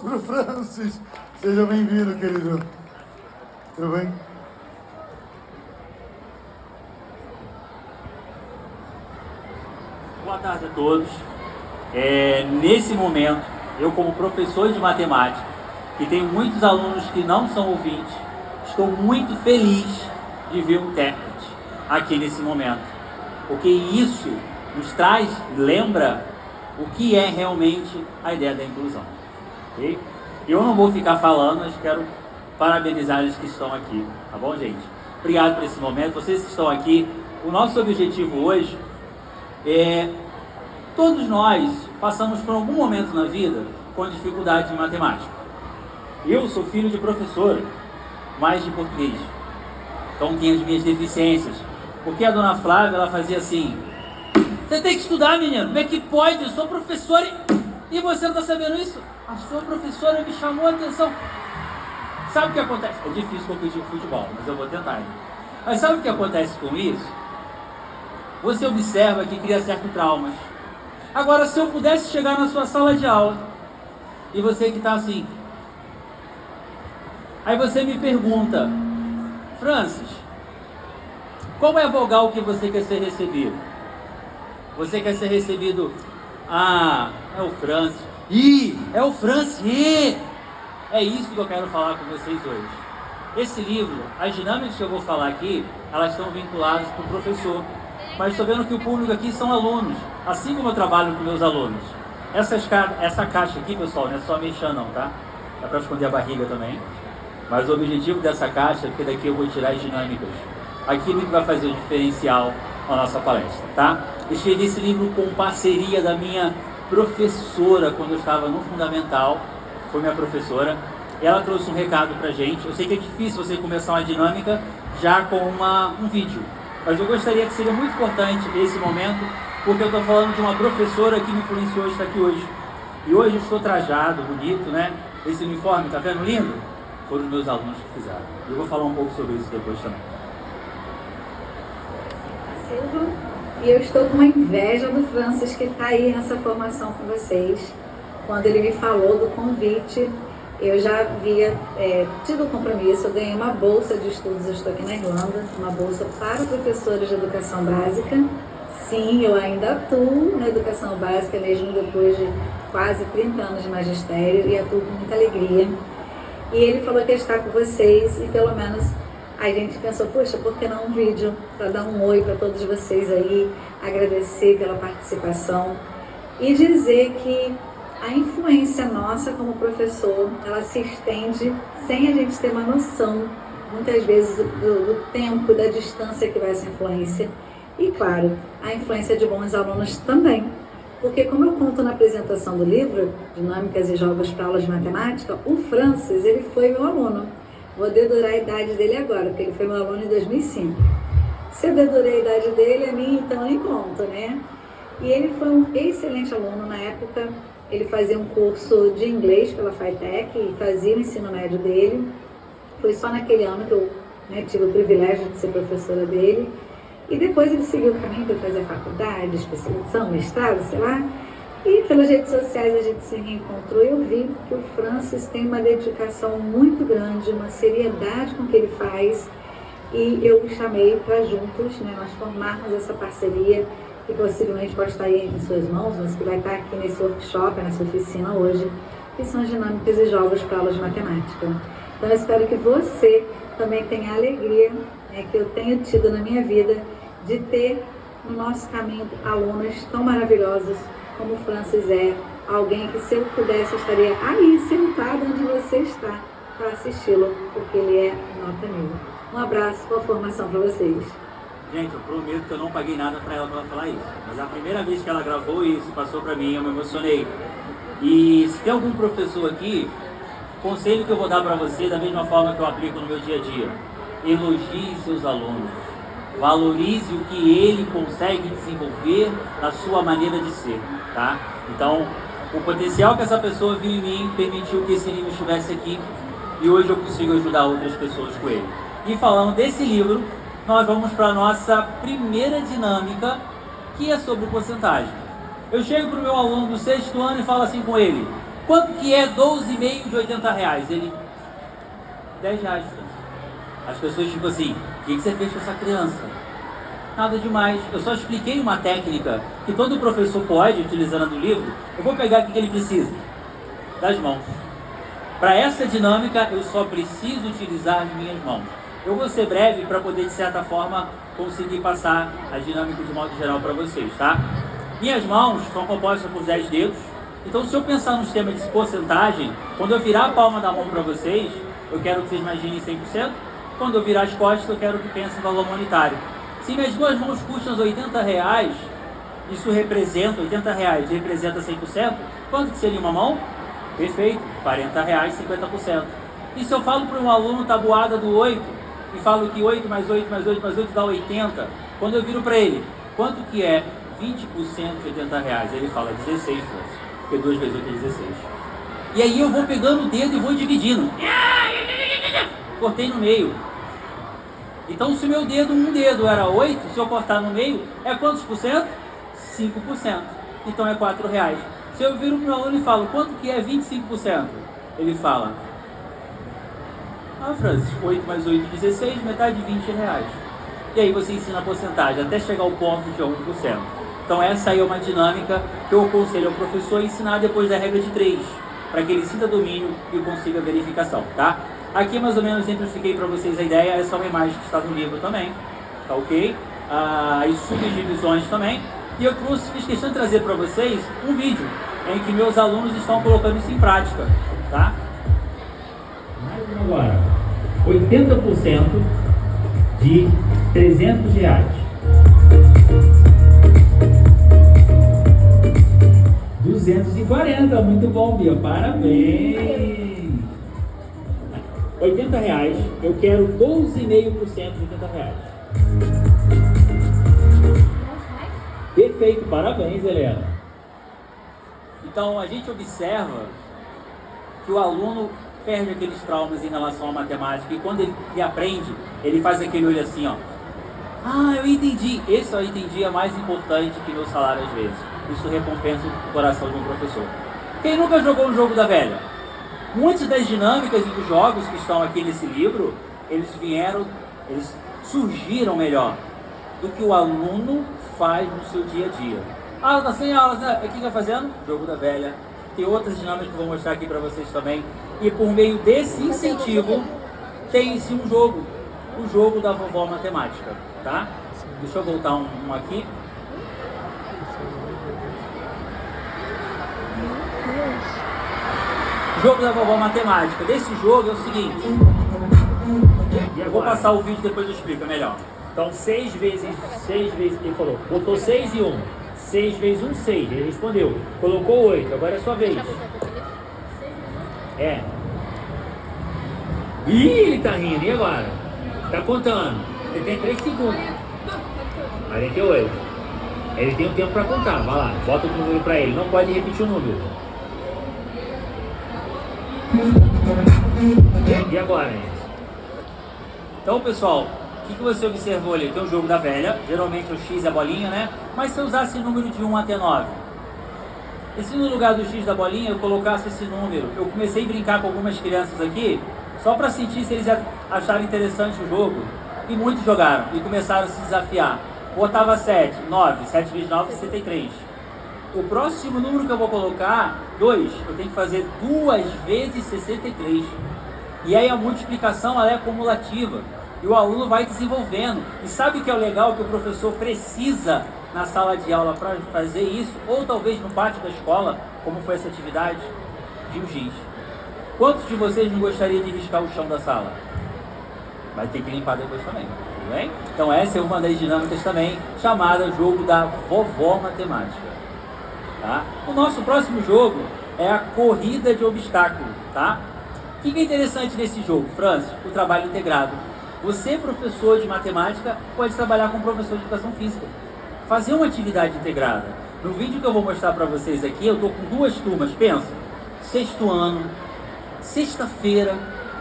para o Francis. Seja bem-vindo, querido. Tudo bem? Boa tarde a todos. Nesse momento, eu como professor de matemática, que tenho muitos alunos que não são ouvintes, estou muito feliz de ver um intérprete aqui nesse momento, porque isso nos traz, lembra o que é realmente a ideia da inclusão. Okay? Eu não vou ficar falando, mas quero parabenizar eles que estão aqui, tá bom, gente? Obrigado por esse momento, vocês que estão aqui. O nosso objetivo hoje é... Todos nós passamos por algum momento na vida com dificuldade em matemática. Eu sou filho de professora, mas de português. Então tenho as minhas deficiências. Porque a dona Flávia, ela fazia assim: você tem que estudar, menino. Como é que pode? Eu sou professora e você não está sabendo isso? A sua professora me chamou a atenção. Sabe o que acontece? É difícil competir com futebol, mas eu vou tentar. Mas sabe o que acontece com isso? Você observa que cria certos traumas. Agora, se eu pudesse chegar na sua sala de aula e você que está assim, aí você me pergunta: Francis, qual é a vogal que você quer ser recebido? Você quer ser recebido? Ah, é o Francis. Ih, é o Francis. Ih! É isso que eu quero falar com vocês hoje. Esse livro, as dinâmicas que eu vou falar aqui, elas estão vinculadas para o professor. Mas estou vendo que o público aqui são alunos, assim como eu trabalho com meus alunos. Essa caixa aqui, pessoal, não é só mexer não, tá? É para esconder a barriga também. Mas o objetivo dessa caixa é que daqui eu vou tirar as dinâmicas. Aquilo que vai fazer o diferencial na nossa palestra, tá? Escrevi esse livro com parceria da minha professora quando eu estava no Fundamental. Foi minha professora. Ela trouxe um recado pra gente. Eu sei que é difícil você começar uma dinâmica já com um vídeo. Mas eu gostaria que seria muito importante esse momento, porque eu estou falando de uma professora que me influenciou a estar aqui hoje. E hoje eu estou trajado, bonito, né? Esse uniforme, tá vendo lindo? Foram os meus alunos que fizeram. Eu vou falar um pouco sobre isso depois também. Silva, e eu estou com uma inveja do Francis, que está aí nessa formação com vocês. Quando ele me falou do convite, eu já havia tido o compromisso, eu ganhei uma bolsa de estudos, eu estou aqui na Irlanda, uma bolsa para professores de educação básica. Sim, eu ainda atuo na educação básica, mesmo depois de quase 30 anos de magistério, e atuo com muita alegria. E ele falou que ia estar com vocês, e pelo menos a gente pensou, poxa, por que não um vídeo para dar um oi para todos vocês aí, agradecer pela participação e dizer que a influência nossa como professor, ela se estende sem a gente ter uma noção, muitas vezes, do tempo, da distância que vai essa influência. E, claro, a influência de bons alunos também. Porque, como eu conto na apresentação do livro, Dinâmicas e Jogos para Aulas de Matemática, o Francis, ele foi meu aluno. Vou dedurar a idade dele agora, porque ele foi meu aluno em 2005. Se eu dedurei a idade dele, a minha, então, nem conto, né? E ele foi um excelente aluno na época. Ele fazia um curso de inglês pela FITEC e fazia o ensino médio dele. Foi só naquele ano que eu tive o privilégio de ser professora dele. E depois ele seguiu o caminho para fazer faculdade, especialização, mestrado, sei lá. E pelas redes sociais a gente se reencontrou e eu vi que o Francis tem uma dedicação muito grande, uma seriedade com o que ele faz. E eu o chamei para juntos, nós formarmos essa parceria, que possivelmente pode estar aí em suas mãos, mas que vai estar aqui nesse workshop, nessa oficina hoje, que são as dinâmicas e jogos para aulas de matemática. Então eu espero que você também tenha a alegria que eu tenho tido na minha vida de ter no nosso caminho alunos tão maravilhosos como o Francis é, alguém que se eu pudesse eu estaria aí sentado onde você está para assisti-lo, porque ele é nota mil. Um abraço, boa formação para vocês. Gente, eu prometo que eu não paguei nada para ela falar isso. Mas a primeira vez que ela gravou isso, passou para mim, eu me emocionei. E se tem algum professor aqui, conselho que eu vou dar para você, da mesma forma que eu aplico no meu dia a dia: elogie seus alunos. Valorize o que ele consegue desenvolver na sua maneira de ser, tá? Então, o potencial que essa pessoa viu em mim permitiu que esse livro estivesse aqui e hoje eu consigo ajudar outras pessoas com ele. E falando desse livro, nós vamos para a nossa primeira dinâmica, que é sobre porcentagem. Eu chego para o meu aluno do 6º ano e falo assim com ele: Quanto que é 12,5 de 80 reais? Ele, 10 reais. As pessoas ficam assim, o que você fez com essa criança? Nada demais, eu só expliquei uma técnica que todo professor pode, utilizando no livro. Eu vou pegar o que ele precisa, das mãos. Para essa dinâmica, eu só preciso utilizar as minhas mãos. Eu vou ser breve para poder, de certa forma, conseguir passar a dinâmica de modo geral para vocês, tá? Minhas mãos são compostas por 10 dedos. Então, se eu pensar no sistema de porcentagem, quando eu virar a palma da mão para vocês, eu quero que vocês imaginem 100%. Quando eu virar as costas, eu quero que pensem em valor monetário. Se minhas duas mãos custam 80 reais, isso representa, 80 reais representa 100%, quanto que seria uma mão? Perfeito, 40 reais, 50%. E se eu falo para um aluno tabuada do 8, e falo que 8 mais 8 mais 8 mais 8 dá 80, quando eu viro para ele, quanto que é 20% de 80 reais? Ele fala 16, porque 2 vezes 8 é 16. E aí eu vou pegando o dedo e vou dividindo. Cortei no meio. Então, se o meu dedo, um dedo era 8, se eu cortar no meio, é quantos por cento? 5%. Então é 4 reais. Se eu viro para o meu aluno e falo, quanto que é 25%? Ele fala, Francis, 8 mais 8, 16, metade de 20 reais. E aí você ensina a porcentagem, até chegar ao ponto de 1%. Então essa aí é uma dinâmica que eu aconselho ao professor a ensinar depois da regra de 3, para que ele sinta domínio e consiga verificação, tá? Aqui mais ou menos exemplifiquei para vocês a ideia, essa é uma imagem que está no livro também, tá ok? As subdivisões também. E eu fiz questão de trazer para vocês um vídeo em que meus alunos estão colocando isso em prática, tá? Mais agora, 80% de 300 reais. 240, muito bom, Bia, parabéns! 80 reais, eu quero 12,5% de 80 reais. Perfeito, parabéns, Helena. Então, a gente observa que o aluno perde aqueles traumas em relação à matemática e quando ele aprende, ele faz aquele olho assim, ó. Eu entendi. Esse eu entendi é mais importante que meu salário às vezes. Isso recompensa o coração de um professor. Quem nunca jogou um jogo da velha? Muitas das dinâmicas e dos jogos que estão aqui nesse livro, eles surgiram melhor do que o aluno faz no seu dia a dia. Tá sem aulas, né? O que está fazendo? Jogo da velha. Tem outras dinâmicas que eu vou mostrar aqui para vocês também. E por meio desse incentivo, tem-se um jogo. O jogo da vovó matemática, tá? Deixa eu voltar um aqui. Jogo da vovó matemática. Desse jogo é o seguinte. Eu vou passar o vídeo depois eu explico melhor. Então 6 vezes, ele falou, botou 6 e 1. 6 vezes 1, 6. Ele respondeu. Colocou 8, agora é sua vez. Ih, ele tá rindo, e agora? Tá contando. Ele tem 3 segundos. 48. Ele tem um tempo para contar, vai lá, bota o número para ele, não pode repetir o número. E agora, gente? Então, pessoal, o que você observou ali? Tem o jogo da velha, geralmente o X é a bolinha, né? Mas se eu usasse o número de 1 até 9, e se no lugar do X da bolinha eu colocasse esse número? Eu comecei a brincar com algumas crianças aqui, só para sentir se eles acharam interessante o jogo, e muitos jogaram, e começaram a se desafiar. Botava 7, 9, 7 vezes 9, 63. O próximo número que eu vou colocar, 2, eu tenho que fazer 2 vezes 63. E aí a multiplicação ela é acumulativa. E o aluno vai desenvolvendo. E sabe o que é o legal? Que o professor precisa na sala de aula para fazer isso, ou talvez no pátio da escola, como foi essa atividade, de um giz. Quantos de vocês não gostariam de riscar o chão da sala? Vai ter que limpar depois também, tudo bem? Então essa é uma das dinâmicas também, chamada jogo da vovó matemática. Tá? O nosso próximo jogo é a corrida de obstáculo, tá? O que é interessante nesse jogo, Francis? O trabalho integrado. Você, professor de matemática, pode trabalhar com professor de educação física. Fazer uma atividade integrada. No vídeo que eu vou mostrar para vocês aqui, eu estou com 2 turmas, pensa. 6º ano, sexta-feira,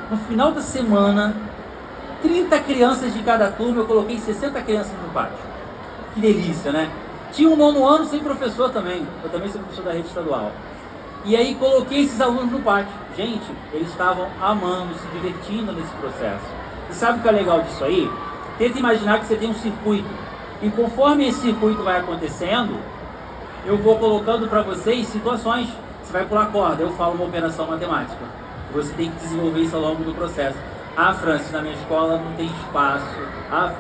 no final da semana, 30 crianças de cada turma, eu coloquei 60 crianças no pátio. Que delícia, né? Tinha um 9º ano sem professor também. Eu também sou professor da rede estadual. E aí coloquei esses alunos no pátio. Gente, eles estavam amando, se divertindo nesse processo. E sabe o que é legal disso aí? Tenta imaginar que você tem um circuito. E conforme esse circuito vai acontecendo, eu vou colocando para vocês situações. Você vai pular corda, eu falo uma operação matemática. Você tem que desenvolver isso ao longo do processo. Ah, Francis, na minha escola não tem espaço. Ah,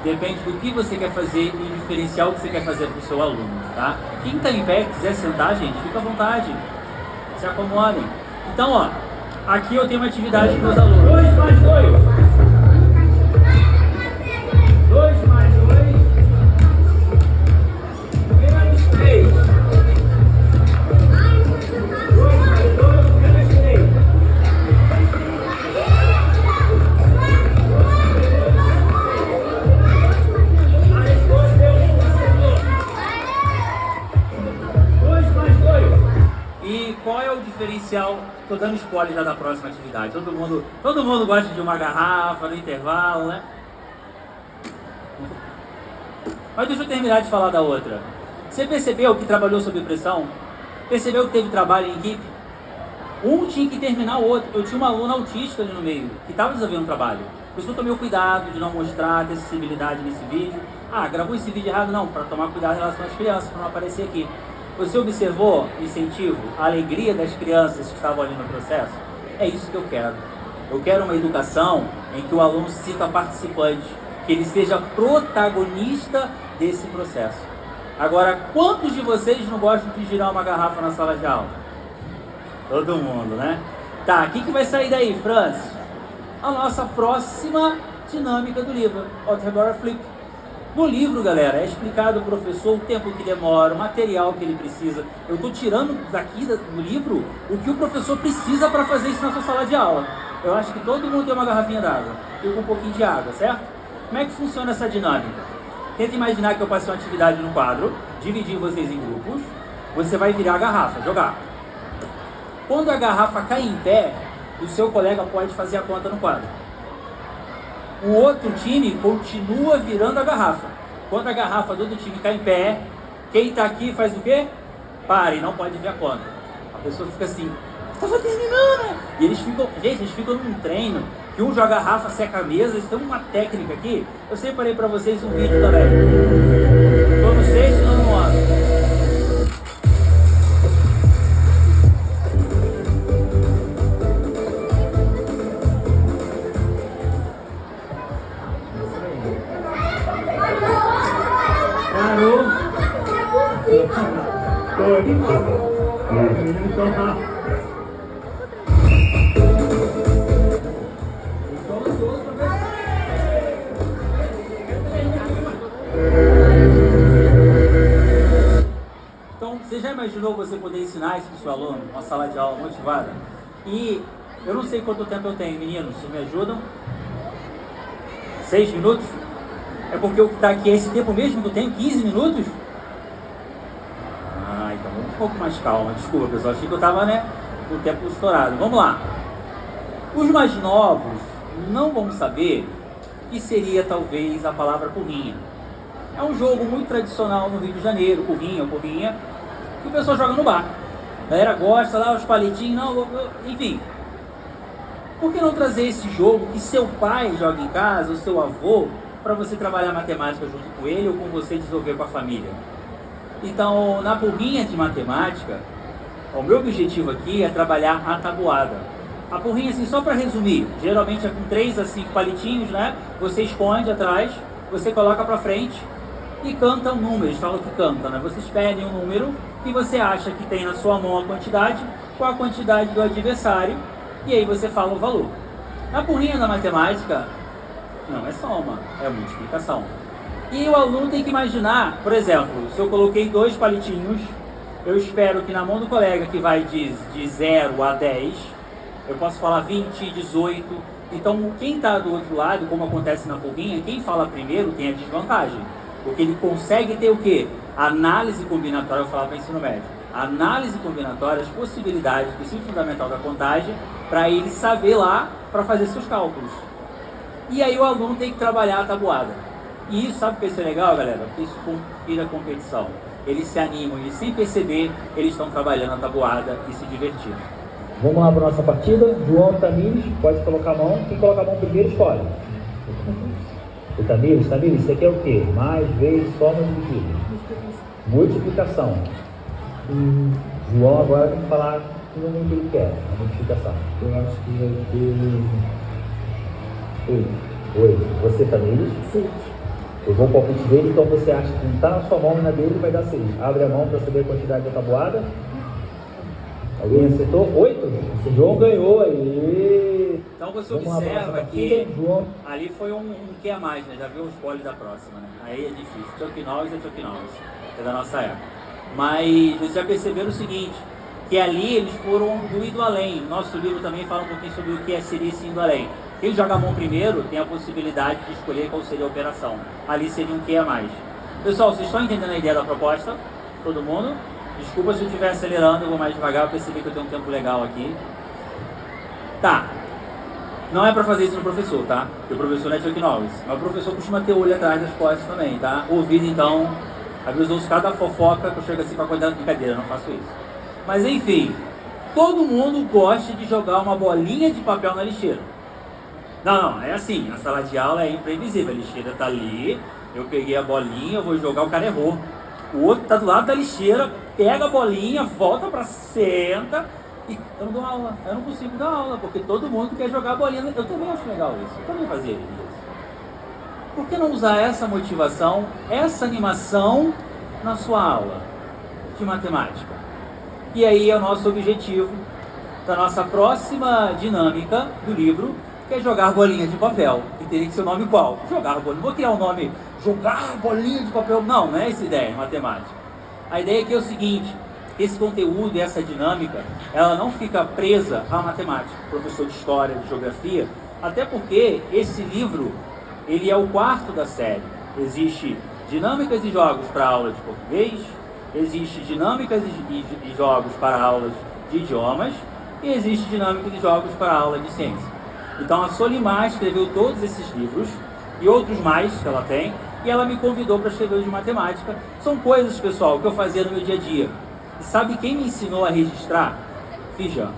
depende do que você quer fazer e o diferencial que você quer fazer para o seu aluno, tá? Quem está em pé, quiser sentar, gente, fica à vontade. Se acomodem. Então, ó, aqui eu tenho uma atividade para os alunos. 2 mais 2. 2 mais 2. Menos 3. 2 mais 2, menos 3. A resposta é 1, 2 mais 2. E qual é o diferencial? Tô dando spoiler já da próxima atividade. Todo mundo gosta de uma garrafa no intervalo, né? Mas deixa eu terminar de falar da outra. Você percebeu que trabalhou sob pressão? Percebeu que teve trabalho em equipe? Um tinha que terminar o outro. Eu tinha uma aluna autista ali no meio, que estava desenvolvendo um trabalho. Por isso que eu tomei o cuidado de não mostrar, ter acessibilidade nesse vídeo. Ah, gravou esse vídeo errado? Não, para tomar cuidado em relação às crianças, para não aparecer aqui. Você observou o incentivo, a alegria das crianças que estavam ali no processo? É isso que eu quero. Eu quero uma educação em que o aluno se sinta participante, que ele seja protagonista desse processo. Agora, quantos de vocês não gostam de girar uma garrafa na sala de aula? Todo mundo, né? Tá, o que vai sair daí, Francis? A nossa próxima dinâmica do livro, Algebra Flip. No livro, galera, é explicado ao professor o tempo que demora, o material que ele precisa. Eu estou tirando daqui do livro o que o professor precisa para fazer isso na sua sala de aula. Eu acho que todo mundo tem uma garrafinha d'água e com um pouquinho de água, certo? Como é que funciona essa dinâmica? Tenta imaginar que eu passei uma atividade no quadro, dividi vocês em grupos, você vai virar a garrafa, jogar. Quando a garrafa cai em pé, o seu colega pode fazer a conta no quadro. O outro time continua virando a garrafa. Quando a garrafa do outro time cai em pé, quem está aqui faz o quê? Pare, não pode ver a conta. A pessoa fica assim, estava terminando. E eles ficam num treino, que um joga a garrafa, seca a mesa. Eles têm uma técnica aqui. Eu separei para vocês um vídeo também. Para vocês que não mostram. Então, você já imaginou você poder ensinar isso para o seu aluno, uma sala de aula motivada? E eu não sei quanto tempo eu tenho, meninos, vocês me ajudam? 6 minutos? É porque o que está aqui é esse tempo mesmo que eu tenho? 15 minutos? Ah, então vamos um pouco mais calma, desculpa pessoal, achei que eu estava, né, com o tempo estourado. Vamos lá. Os mais novos não vão saber o que seria talvez a palavra porrinha. É um jogo muito tradicional no Rio de Janeiro, porrinha, que o pessoal joga no bar. A galera gosta lá, os palitinhos, enfim. Por que não trazer esse jogo que seu pai joga em casa, o seu avô, para você trabalhar matemática junto com ele ou com você desenvolver com a família? Então, na porrinha de matemática, o meu objetivo aqui é trabalhar a tabuada. A porrinha, assim, só para resumir, geralmente é com 3 a 5 palitinhos, né? Você esconde atrás, você coloca para frente e canta um número. Eles falam que canta, né? Vocês pedem um número que você acha que tem na sua mão a quantidade com a quantidade do adversário e aí você fala o valor. Na porrinha da matemática, não é soma, é multiplicação. E o aluno tem que imaginar, por exemplo, se eu coloquei 2 palitinhos, eu espero que na mão do colega que vai de 0 a 10, eu posso falar 20, 18. Então quem está do outro lado, como acontece na porrinha, quem fala primeiro tem a desvantagem. Porque ele consegue ter o quê? Análise combinatória, eu falava para ensino médio. Análise combinatória, as possibilidades, o princípio fundamental da contagem, para ele saber lá, para fazer seus cálculos. E aí o aluno tem que trabalhar a tabuada. E isso, sabe o que isso é legal, galera? Porque isso vira competição. eles se animam e sem perceber, eles estão trabalhando a tabuada e se divertindo. Vamos lá para a nossa partida. João Tamires, pode colocar a mão. Quem coloca a mão primeiro, escolhe. O Tamires, isso aqui é o quê? Mais, vezes, soma, dividido. Multiplicação. João agora tem que falar o número que ele quer, a multiplicação. Eu acho que vai ter 8. Você, Tamires? Sim. Eu vou para o palpite dele, então você acha que está na sua mão e na dele vai dar 6. Abre a mão para saber a quantidade da tabuada. Alguém acertou? 8? O João ganhou aí. Então você Vamos lá, observa nossa que partida, João. ali foi um que a mais, né? Já viu os spoiler da próxima, né? Aí é difícil. Chuck Norris é Chuck Norris, é da nossa época. Mas vocês já perceberam o seguinte, que ali eles foram do indo além. Nosso livro também fala um pouquinho sobre o que seria esse indo além. Quem joga a mão primeiro tem a possibilidade de escolher qual seria a operação. Ali seria um que a mais. Pessoal, vocês estão entendendo a ideia da proposta? Todo mundo? Desculpa se eu estiver acelerando, eu vou mais devagar, eu percebi que eu tenho um tempo legal aqui. Tá. Não é pra fazer isso no professor, tá? Porque o professor não é Chuck Norris. Mas o professor costuma ter olho atrás das costas também, tá? Ouvido, então, avisou os caras da fofoca que eu chego assim pra cuidar da brincadeira, não faço isso. Mas enfim, todo mundo gosta de jogar uma bolinha de papel na lixeira. Não, é assim, na sala de aula é imprevisível, a lixeira tá ali, eu peguei a bolinha, eu vou jogar, o cara errou. O outro tá do lado da lixeira, pega a bolinha, volta pra senta e eu não dou aula, eu não consigo dar aula, porque todo mundo quer jogar a bolinha. Eu também acho legal isso, eu também fazia isso. Por que não usar essa motivação, essa animação na sua aula de matemática? E aí é o nosso objetivo da nossa próxima dinâmica do livro, que é jogar bolinha de papel. E teria que ser o nome qual? Jogar bolinha. Não vou criar o nome jogar bolinha de papel. Não é essa ideia em matemática. A ideia aqui é o seguinte, esse conteúdo e essa dinâmica, ela não fica presa à matemática, professor de história, de geografia, até porque esse livro, ele é o 4º da série. Existe dinâmicas e jogos para aula de português, existe dinâmicas e jogos para aulas de idiomas, e existe dinâmicas e jogos para aula de ciência. Então a Solimar escreveu todos esses livros, e outros mais que ela tem, e ela me convidou para escrever o de matemática. São coisas, pessoal, que eu fazia no meu dia a dia. E sabe quem me ensinou a registrar? Fijan.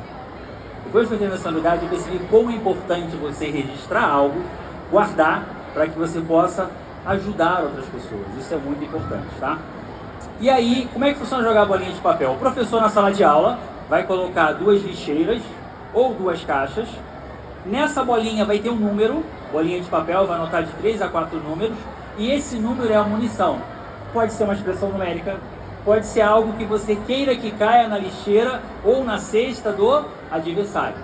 Depois que eu entrei nessa unidade, eu percebi como é importante você registrar algo, guardar, para que você possa ajudar outras pessoas. Isso é muito importante, tá? E aí, como é que funciona jogar bolinha de papel? O professor na sala de aula vai colocar 2 lixeiras ou 2 caixas. Nessa bolinha vai ter um número, bolinha de papel, vai anotar de 3 a 4 números, e esse número é a munição. Pode ser uma expressão numérica, pode ser algo que você queira que caia na lixeira ou na cesta do adversário.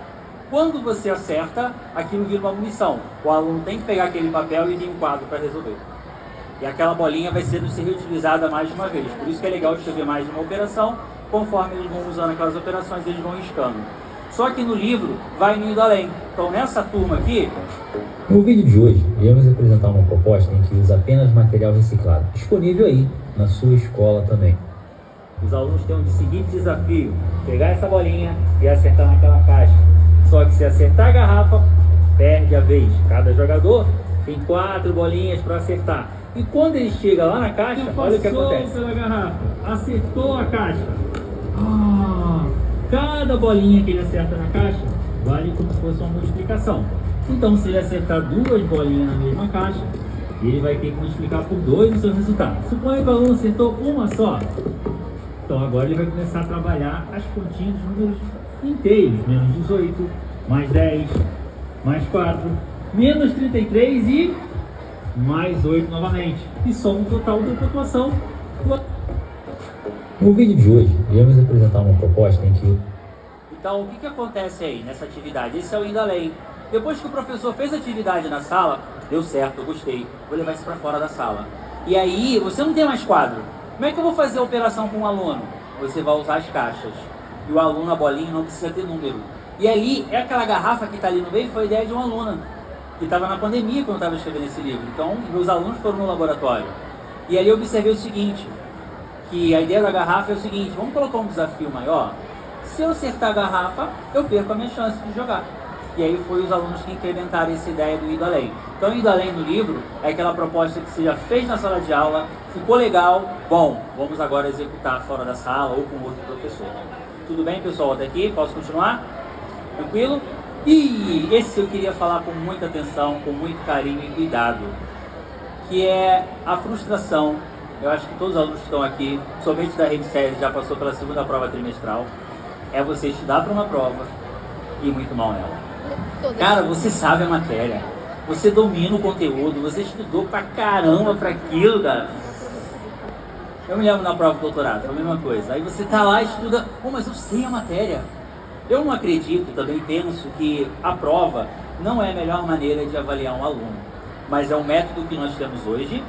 Quando você acerta, aquilo vira uma munição. O aluno tem que pegar aquele papel e tem um quadro para resolver. E aquela bolinha vai ser reutilizada mais de uma vez. Por isso que é legal escrever mais de uma operação, conforme eles vão usando aquelas operações, eles vão riscando. Só que no livro vai indo além. Então nessa turma aqui... No vídeo de hoje, iremos apresentar uma proposta em que usa apenas material reciclado, disponível aí na sua escola também. Os alunos têm o seguinte desafio: pegar essa bolinha e acertar naquela caixa. Só que se acertar a garrafa, perde a vez. Cada jogador tem 4 bolinhas para acertar. E quando ele chega lá na caixa, olha o que acontece. Pela garrafa, acertou a caixa. Cada bolinha que ele acerta na caixa vale como se fosse uma multiplicação. Então, se ele acertar 2 bolinhas na mesma caixa, ele vai ter que multiplicar por 2 o seu resultado. Suponha que o aluno acertou uma só. Então, agora ele vai começar a trabalhar as continhas dos números inteiros. Menos 18, mais 10, mais 4, menos 33 e mais 8 novamente. E soma o total da pontuação. No vídeo de hoje, iremos apresentar uma proposta em que... Então, o que acontece aí nessa atividade? Esse é o indo além. Depois que o professor fez a atividade na sala, deu certo, eu gostei, vou levar isso para fora da sala. E aí, você não tem mais quadro. Como é que eu vou fazer a operação com um aluno? Você vai usar as caixas. E o aluno, a bolinha, não precisa ter número. E ali, é aquela garrafa que está ali no meio, foi a ideia de uma aluna, que estava na pandemia quando eu estava escrevendo esse livro. Então, meus alunos foram no laboratório. E aí eu observei o seguinte, que a ideia da garrafa é o seguinte: vamos colocar um desafio maior? Se eu acertar a garrafa, eu perco a minha chance de jogar. E aí foi os alunos que incrementaram essa ideia do Indo Além. Então, Indo Além no livro é aquela proposta que você já fez na sala de aula, ficou legal, bom, vamos agora executar fora da sala ou com outro professor. Tudo bem, pessoal? Até aqui? Posso continuar? Tranquilo? E esse eu queria falar com muita atenção, com muito carinho e cuidado, que é a frustração. Eu acho que todos os alunos que estão aqui, somente da Rede SESI, já passou pela segunda prova trimestral, é você estudar para uma prova e ir muito mal nela. Cara, você sabe a matéria, você domina o conteúdo, você estudou pra caramba pra aquilo, cara. Eu me lembro na prova do doutorado, foi a mesma coisa. Aí você tá lá e estuda, pô, mas eu sei a matéria. Eu não acredito, também penso que a prova não é a melhor maneira de avaliar um aluno, mas é um método que nós temos hoje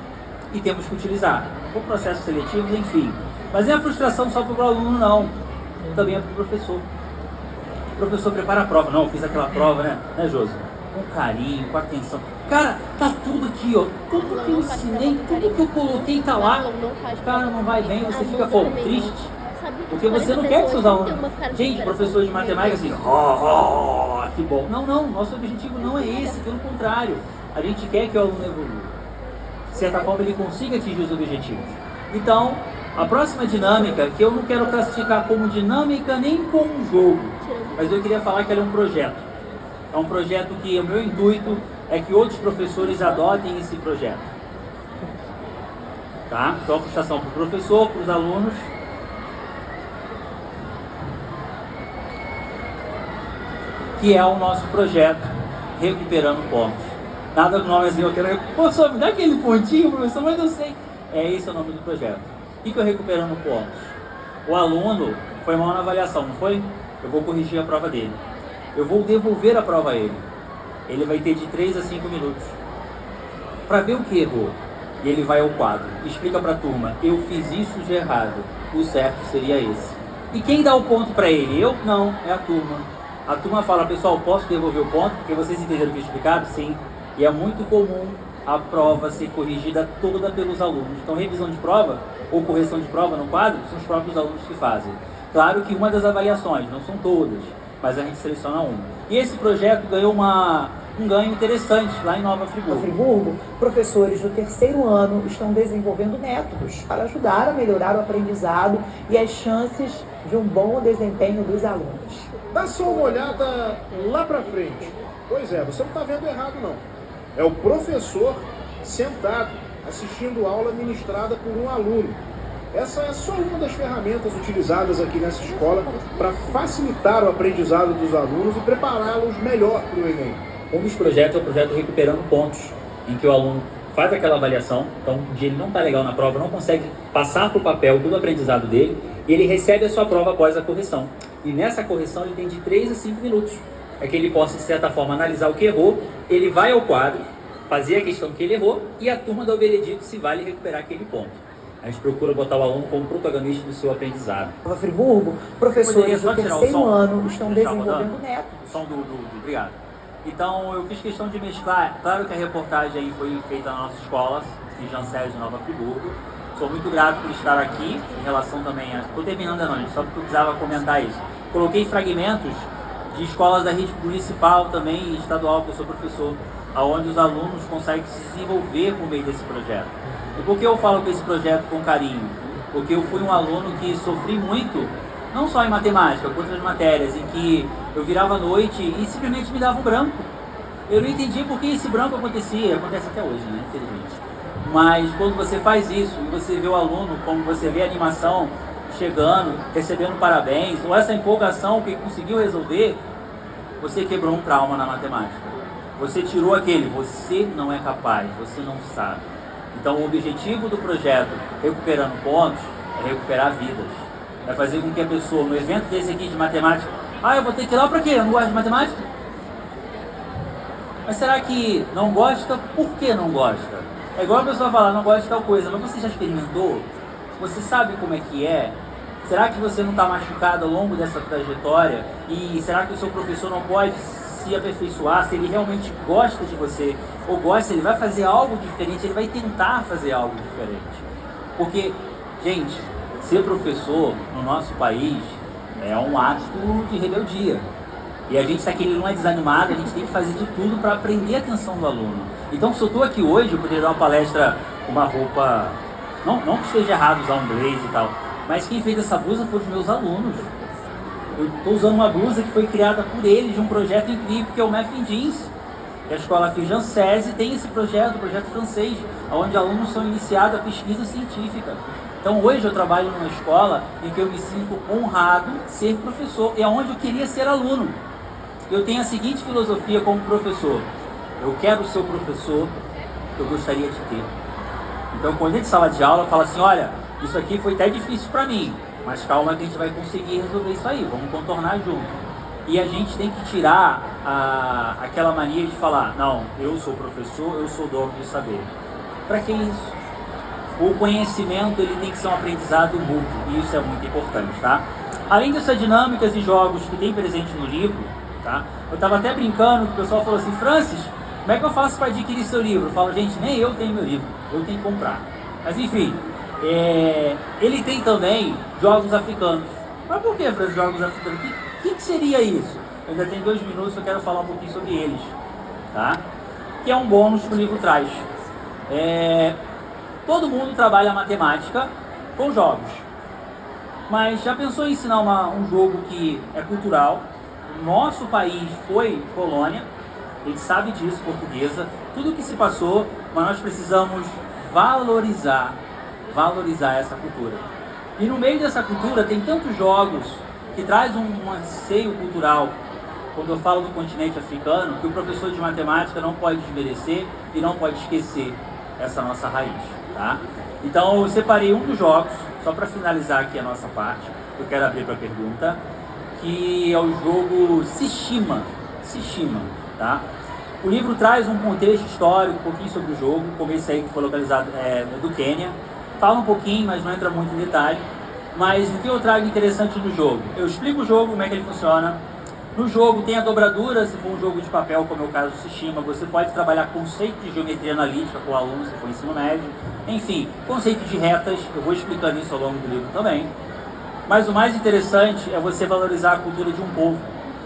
e temos que utilizar. Por processos seletivos, enfim. Mas não é a frustração só para o aluno, não. Também é para o professor. O professor prepara a prova. Não, eu fiz aquela prova, né Josi? Com carinho, com atenção. Cara, tá tudo aqui, ó. Tudo que eu ensinei, tudo que eu coloquei tá lá. O cara não vai bem, você fica, pô, triste. Porque você não quer que seus alunos... Gente, professor de matemática assim, que bom. Não, nosso objetivo não é esse, pelo contrário. A gente quer que o aluno evolua. De certa forma, ele consiga atingir os objetivos. Então, a próxima dinâmica, que eu não quero classificar como dinâmica nem como um jogo, mas eu queria falar que ela é um projeto. É um projeto que o meu intuito é que outros professores adotem esse projeto. Tá? Então, a frustração para o professor, para os alunos. Que é o nosso projeto Recuperando Pontos. Nada do nome assim, eu quero... Professor, me dá aquele pontinho, professor, mas eu sei. Esse é o nome do projeto. O que é o Recuperando Pontos? O aluno foi mal na avaliação, não foi? Eu vou corrigir a prova dele. Eu vou devolver a prova a ele. Ele vai ter de 3 a 5 minutos para ver o que errou. E ele vai ao quadro, explica para a turma, eu fiz isso de errado, o certo seria esse. E quem dá o ponto para ele? Eu? Não, é a turma. A turma fala, pessoal, posso devolver o ponto? Porque vocês entenderam o que é explicado? Sim. E é muito comum a prova ser corrigida toda pelos alunos. Então, revisão de prova ou correção de prova no quadro são os próprios alunos que fazem. Claro que uma das avaliações, não são todas, mas a gente seleciona uma. E esse projeto ganhou um ganho interessante lá em Nova Friburgo. No Friburgo, professores do terceiro ano estão desenvolvendo métodos para ajudar a melhorar o aprendizado e as chances de um bom desempenho dos alunos. Dá só uma olhada lá pra frente. Pois é, você não está vendo errado não. É o professor sentado, assistindo aula ministrada por um aluno. Essa é só uma das ferramentas utilizadas aqui nessa escola para facilitar o aprendizado dos alunos e prepará-los melhor para o Enem. Um dos projetos é o projeto Recuperando Pontos, em que o aluno faz aquela avaliação, então um dia ele não está legal na prova, não consegue passar para o papel todo o aprendizado dele, e ele recebe a sua prova após a correção. E nessa correção ele tem de 3 a 5 minutos. É que ele possa, de certa forma, analisar o que errou, ele vai ao quadro, fazer a questão que ele errou, e a turma dá o veredito se vale recuperar aquele ponto. A gente procura botar o aluno como protagonista do seu aprendizado. No Friburgo, professores do terceiro ano estão desenvolvendo métodos. O som obrigado. Então, eu fiz questão de mesclar. Claro que a reportagem aí foi feita na nossa escola, em Janssen de Nova Friburgo. Sou muito grato por estar aqui, em relação também a... Estou terminando a noite, só porque eu precisava comentar isso. Coloquei fragmentos de escolas da rede municipal também e estadual, que eu sou professor, onde os alunos conseguem se desenvolver por meio desse projeto. E por que eu falo com esse projeto com carinho? Porque eu fui um aluno que sofri muito, não só em matemática, com outras matérias, em que eu virava à noite e simplesmente me dava um branco. Eu não entendi por que esse branco acontecia, acontece até hoje, né, infelizmente. Mas quando você faz isso e você vê o aluno, como você vê a animação chegando, recebendo parabéns, ou essa empolgação que conseguiu resolver, você quebrou um trauma na matemática. Você tirou aquele, você não é capaz, você não sabe. Então o objetivo do projeto Recuperando Pontos é recuperar vidas. É fazer com que a pessoa, no evento desse aqui de matemática, eu vou ter que ir lá pra quê? Eu não gosto de matemática? Mas será que não gosta? Por que não gosta? É igual a pessoa falar, não gosta de tal coisa, mas você já experimentou? Você sabe como é que é? Será que você não está machucado ao longo dessa trajetória? E será que o seu professor não pode se aperfeiçoar? Se ele realmente gosta de você, ou gosta, ele vai fazer algo diferente, ele vai tentar fazer algo diferente. Porque, gente, ser professor no nosso país é um ato de rebeldia. E a gente, se aquele aluno é desanimado, a gente tem que fazer de tudo para prender a atenção do aluno. Então, se eu estou aqui hoje, eu poderia dar uma palestra com uma roupa... Não que esteja errado usar um blazer e tal, mas quem fez essa blusa foram os meus alunos. Eu estou usando uma blusa que foi criada por eles, de um projeto incrível, que é o Mapping Jeans. A escola Fijancese tem esse projeto, o projeto francês, onde alunos são iniciados a pesquisa científica. Então hoje eu trabalho numa escola em que eu me sinto honrado ser professor, é onde eu queria ser aluno. Eu tenho a seguinte filosofia como professor: eu quero ser o professor que eu gostaria de ter. Então quando a gente sala de aula, eu falo assim, olha, isso aqui foi até difícil para mim, mas calma que a gente vai conseguir resolver isso aí, vamos contornar junto. E a gente tem que tirar aquela mania de falar, não, eu sou professor, eu sou dono do saber. Para que isso? O conhecimento ele tem que ser um aprendizado mútuo, e isso é muito importante, tá? Além dessas dinâmicas e jogos que tem presente no livro, tá? Eu estava até brincando, que o pessoal falou assim, Francis, como é que eu faço para adquirir seu livro? Eu falo, gente, nem eu tenho meu livro, eu tenho que comprar. Mas enfim, ele tem também jogos africanos. Mas por que, Francis, jogos africanos? O que seria isso? Eu ainda tenho 2 minutos, eu quero falar um pouquinho sobre eles, tá? Que é um bônus que o livro traz. Todo mundo trabalha matemática com jogos, mas já pensou em ensinar um jogo que é cultural? O nosso país foi colônia, a gente sabe disso, portuguesa, tudo que se passou, mas nós precisamos valorizar essa cultura. E no meio dessa cultura tem tantos jogos que traz um anseio cultural, quando eu falo do continente africano, que o professor de matemática não pode desmerecer e não pode esquecer essa nossa raiz, tá? Então eu separei um dos jogos, só para finalizar aqui a nossa parte, eu quero abrir para a pergunta, que é o jogo Tsushima, tá? O livro traz um contexto histórico, um pouquinho sobre o jogo, como esse aí que foi localizado do Quênia, fala um pouquinho, mas não entra muito em detalhe. Mas o que eu trago interessante no jogo? Eu explico o jogo, como é que ele funciona. No jogo tem a dobradura, se for um jogo de papel, como é o caso do Tsushima, você pode trabalhar conceito de geometria analítica com o aluno, se for ensino médio. Enfim, conceito de retas, eu vou explicando isso ao longo do livro também. Mas o mais interessante é você valorizar a cultura de um povo,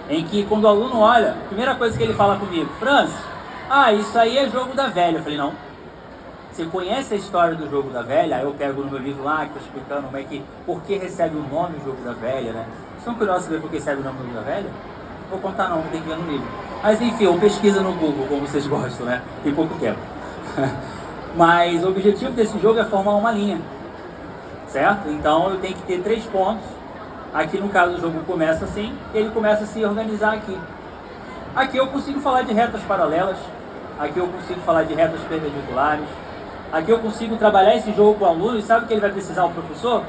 em que quando o aluno olha, a primeira coisa que ele fala comigo, Francis, isso aí é jogo da velha. Eu falei, não. Você conhece a história do jogo da velha? Aí eu pego no meu livro lá, que está explicando por que recebe o nome do jogo da velha, né? Vocês estão curiosos saber por que recebe o nome do jogo da velha? Não vou contar não, tem que ver no livro. Mas enfim, ou pesquisa no Google, como vocês gostam, né? Tem pouco tempo. Mas o objetivo desse jogo é formar uma linha, certo? Então eu tenho que ter 3 pontos. Aqui no caso o jogo começa assim, e ele começa a se organizar aqui. Aqui eu consigo falar de retas paralelas, aqui eu consigo falar de retas perpendiculares, aqui eu consigo trabalhar esse jogo com o aluno, e sabe o que ele vai precisar, o professor?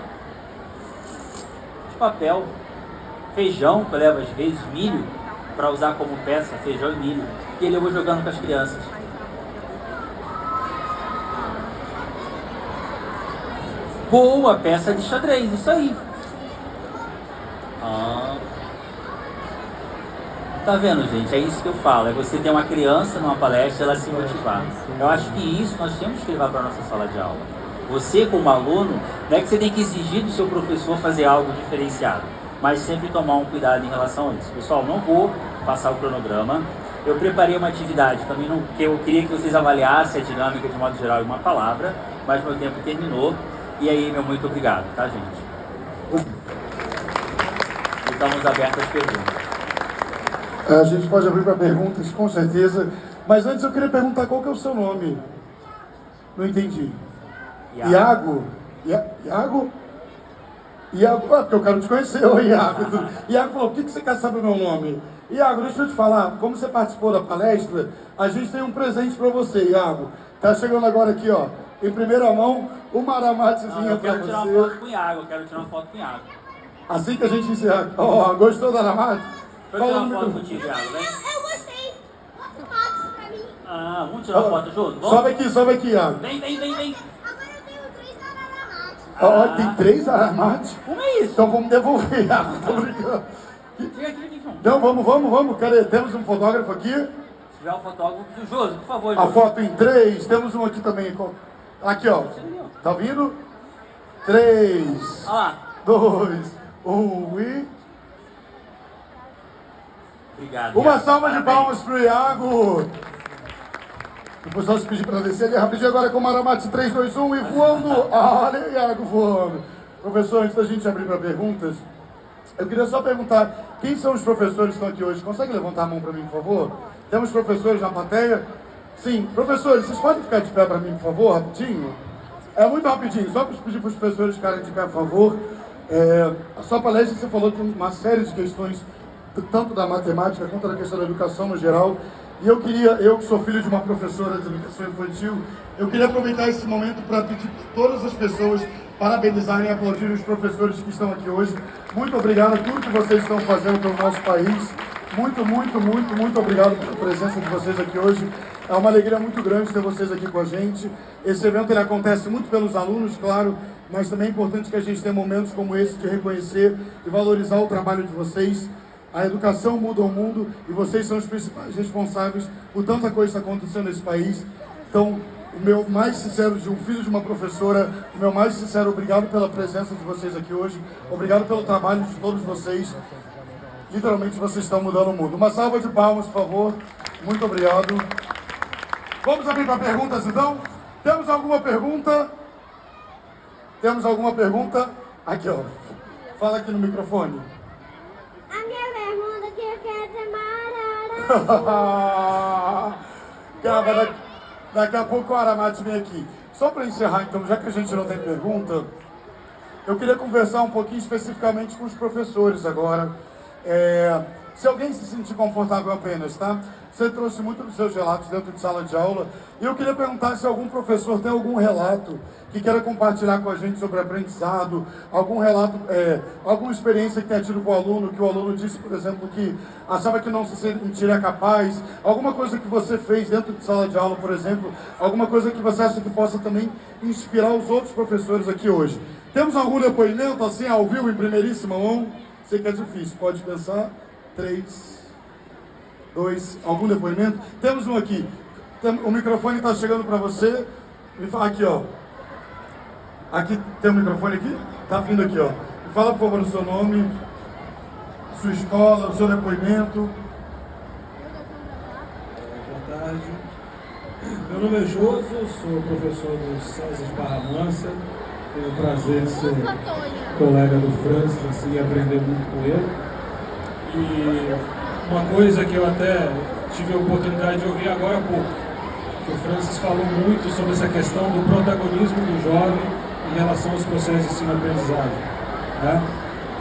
De papel, feijão, que eu levo às vezes, milho, para usar como peça, feijão e milho, e ele eu vou jogando com as crianças. Boa, peça de xadrez, isso aí. Tá vendo, gente? É isso que eu falo. É você ter uma criança numa palestra, ela se motivar. Eu acho que isso nós temos que levar para a nossa sala de aula. Você, como aluno, não é que você tem que exigir do seu professor fazer algo diferenciado, mas sempre tomar um cuidado em relação a isso. Pessoal, não vou passar o cronograma. Eu preparei uma atividade também, que eu queria que vocês avaliassem a dinâmica de modo geral em uma palavra, mas meu tempo terminou. E aí, meu muito obrigado, tá, gente? Estamos abertos às perguntas. A gente pode abrir para perguntas, com certeza. Mas antes eu queria perguntar qual que é o seu nome. Não entendi. Iago? Iago? Porque eu quero te conhecer, ô Iago. Iago falou, por que você quer saber o meu nome? Iago, deixa eu te falar, como você participou da palestra, a gente tem um presente para você, Iago. Tá chegando agora aqui, ó, em primeira mão, uma aramatezinha para você. Eu quero tirar uma foto com o Iago, eu quero tirar uma foto com o Iago. Assim que a gente encerrar. Gostou da aramate? Deixa eu tirar uma foto contigo, Iago, vem. Eu gostei. Mostra fotos pra mim. Vamos tirar uma foto junto? Sobe aqui, Iago. Vem. Agora eu tenho 3 aramates. Tem 3 aramates? Como é isso? Então vamos devolver, Iago. Tô brincando. Chega aqui, João. Então vamos. Cadê? Temos um fotógrafo aqui? Se tiver um fotógrafo, Josi, por favor, A Josi. foto em 3. Temos um aqui também. Aqui, ó. Tá vindo? 3, Olha lá. 2, 1 e... Obrigado. Uma Iago. salva de Parabéns. palmas pro Iago. O pessoal se pedir para descer ali rapidinho agora com o Maramate 3, 2, 1 e voando. Olha o Iago voando. Professor, antes da gente abrir para perguntas, eu queria só perguntar, quem são os professores que estão aqui hoje? Consegue levantar a mão para mim, por favor? Temos professores na plateia? Sim. Professores, vocês podem ficar de pé para mim, por favor, rapidinho? É muito rapidinho, só para pedir para os professores ficarem de pé, por favor. A sua palestra, você falou de uma série de questões, tanto da matemática quanto da questão da educação no geral. E eu que sou filho de uma professora de educação infantil, eu queria aproveitar esse momento para pedir para todas as pessoas parabenizarem e aplaudirem os professores que estão aqui hoje. Muito obrigado a tudo que vocês estão fazendo pelo nosso país. Muito obrigado pela presença de vocês aqui hoje. É uma alegria muito grande ter vocês aqui com a gente. Esse evento ele acontece muito pelos alunos, claro, mas também é importante que a gente tenha momentos como esse de reconhecer e valorizar o trabalho de vocês. A educação muda o mundo e vocês são os principais responsáveis por tanta coisa que está acontecendo nesse país. Então, o meu mais sincero, de um filho de uma professora, o meu mais sincero obrigado pela presença de vocês aqui hoje. Obrigado pelo trabalho de todos vocês. Literalmente, vocês estão mudando o mundo. Uma salva de palmas, por favor. Muito obrigado. Vamos abrir para perguntas, então? Temos alguma pergunta? Temos alguma pergunta? Aqui, ó. Fala aqui no microfone. A minha pergunta que eu quero é Marara. Cara, daqui a pouco o Aramate vem aqui. Só para encerrar, então, já que a gente não tem pergunta, eu queria conversar um pouquinho especificamente com os professores agora. Se alguém se sentir confortável apenas, tá? Você trouxe muito dos seus relatos dentro de sala de aula. E eu queria perguntar se algum professor tem algum relato que queira compartilhar com a gente sobre aprendizado, algum relato, alguma experiência que tenha tido com o aluno, que o aluno disse, por exemplo, que achava que não se sentiria capaz, alguma coisa que você fez dentro de sala de aula, por exemplo, alguma coisa que você acha que possa também inspirar os outros professores aqui hoje. Temos algum depoimento, assim, ao vivo, em primeiríssima mão? Sei que é difícil, pode pensar. 3, 2, algum depoimento? Temos um aqui. O microfone está chegando para você. Me fala aqui, ó. Aqui tem um microfone aqui? Tá vindo aqui, ó. Me fala, por favor, o seu nome, sua escola, o seu depoimento. Boa tarde. Meu nome é Joso, sou professor do César de Barra Mansa. Tenho o prazer de ser colega do Francis, assim, e aprender muito com ele. E uma coisa que eu até tive a oportunidade de ouvir agora há pouco, que o Francis falou muito sobre essa questão do protagonismo do jovem em relação aos processos de ensino-aprendizagem. Né?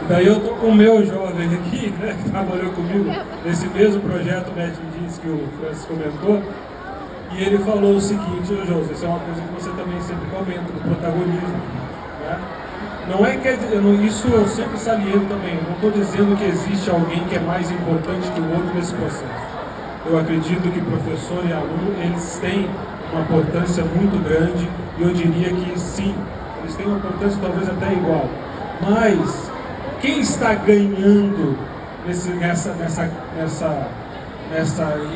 E daí eu estou com o meu jovem aqui, né, que trabalhou comigo nesse mesmo projeto Metindiz que o Francis comentou, e ele falou o seguinte: ô José, isso é uma coisa que você também sempre comenta, do protagonismo. Né? Não é que isso eu sempre saliento também, eu não estou dizendo que existe alguém que é mais importante que o outro nesse processo. Eu acredito que professor e aluno, eles têm uma importância muito grande, e eu diria que sim, eles têm uma importância talvez até igual. Mas quem está ganhando nessa e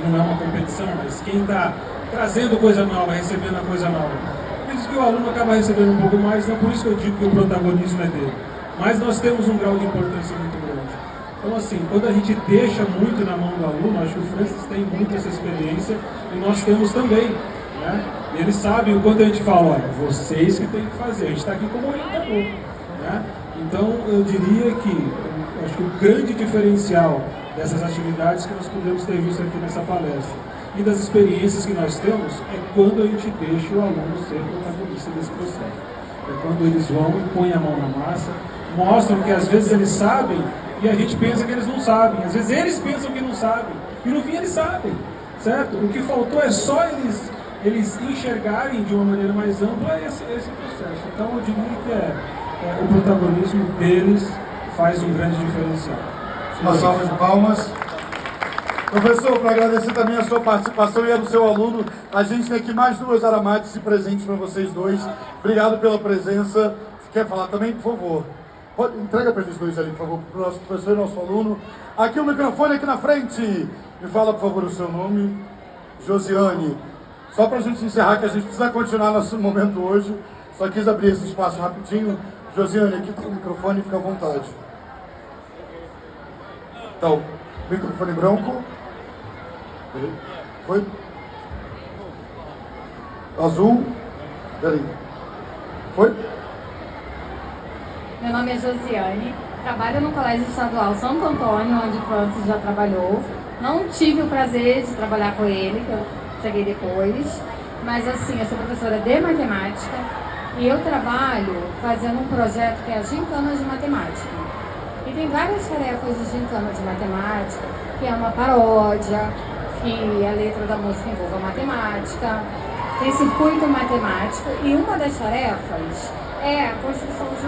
não é uma competição, mas quem está trazendo coisa nova, recebendo a coisa nova, por isso que o aluno acaba recebendo um pouco mais, não é por isso que eu digo que o protagonismo é dele. Mas nós temos um grau de importância muito grande. Então, assim, quando a gente deixa muito na mão do aluno, acho que o Francis tem muito essa experiência e nós temos também. Né? E ele sabe o quanto a gente fala: olha, vocês que têm que fazer, a gente está aqui como orientador. Né? Então, eu diria que acho que o grande diferencial dessas atividades que nós podemos ter visto aqui nessa palestra e das experiências que nós temos é quando a gente deixa o aluno ser protagonista desse processo. É quando eles vão e põem a mão na massa, mostram que às vezes eles sabem e a gente pensa que eles não sabem. Às vezes eles pensam que não sabem e no fim eles sabem, certo? O que faltou é só eles enxergarem de uma maneira mais ampla esse processo. Então eu diria que o protagonismo deles faz um grande diferencial. Uma salva de palmas. Professor, para agradecer também a sua participação e a do seu aluno, a gente tem aqui mais 2 aramates e presentes para vocês dois. Obrigado pela presença. Quer falar também, por favor? Entrega para eles dois ali, por favor, para o nosso professor e nosso aluno. Aqui o microfone, aqui na frente. Me fala, por favor, o seu nome. Josiane. Só para a gente encerrar, que a gente precisa continuar nosso momento hoje. Só quis abrir esse espaço rapidinho. Josiane, aqui tem o microfone, fica à vontade. Então, Microfone branco. Foi? Azul. Peraí. Foi? Meu nome é Josiane, trabalho no Colégio Estadual Santo Antônio, onde o Francis já trabalhou. Não tive o prazer de trabalhar com ele, que eu cheguei depois, mas assim, eu sou professora de matemática e eu trabalho fazendo um projeto que é a Gincana de Matemática. E tem várias tarefas de Gincana de Matemática, que é uma paródia, que a letra da música envolve matemática, tem circuito matemático, e uma das tarefas é a construção de